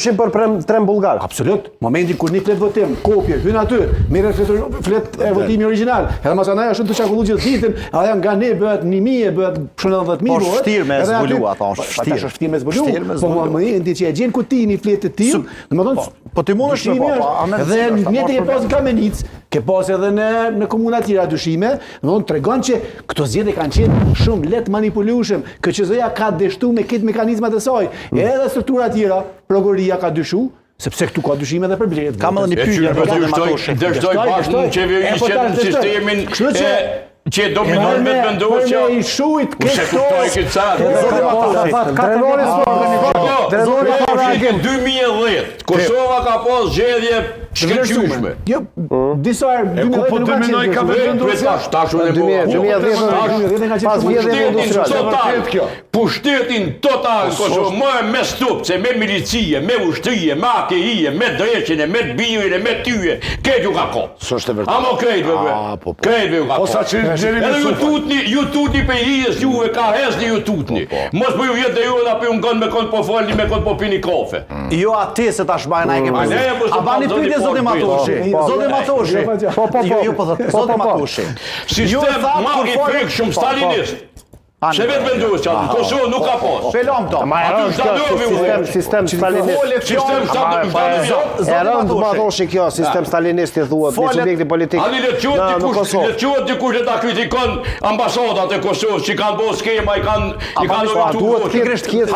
Shim për trem bulgar. Absolut. Momenti kur një flet votim, kopje, hyn aty, merr flet votimi origjinal. Edhe mos anaj ashtu të çakullu gjithë ditën, edhe nga ne bëhet 1000, bëhet 70.000. Po vështirë me zbulu ata, është vështirë me zbulu. Po momenti që e gjen kutin i fletë të tillë, domethënë po ti mundesh me pa. Dhe ne të pas Kamenic, ke pas edhe në komuna tjera dyshime, domethënë tregon që këto zgjedhje kanë qenë shumë lehtë manipulueshëm, KQZ-ja ka dështuar me këtë mekanizmat e saj, edhe struktura tjera, prokuroria ka dyshu, sepse këtu ka dyshime edhe për blerjet. Kam edhe një pyetje për Matoshin. Dështoj pas në qeverisë në sistemin që dominon vetë vendosja. Për me i shujt këto... Drenori 2010, Kosova ka pas zgjedhje shkëlqyeshme. Jo, disa herë 2010 ka vendosja. Tash unë pushtetin total Kosovë, më me stupce, me milicie, me ushtrije, me AKI, me dreqin, me birin, me tyje, këtë ju ka ko. S'është vërtet. Amo krejtve, krejtve ju ka ko. Edhe ju tutni për hijes juve ka hesni ju tutni. Mos për ju vjetë dhe ju edhe për unë konë me konë po folni, me konë po pini kafe. Jo ati se tash bajna e kemë. A bani pyetje zotë Matoshi. Zotë Matoshi. Zotë Matoshi. Sistem ma i frikë shumë stalinist. Se vetë vendosë qatë, Kosovë nuk ka posë. Pelom to. Sistem stalinist. Sistem stalinist. E rëndë Matoshi kjo, sistem stalinist i thuhet, një subjekti politik. Ani le quhet dikush e ta kritikon ambasadat e Kosovës që kanë bërë skema, i kanë duhet pikërisht kjetë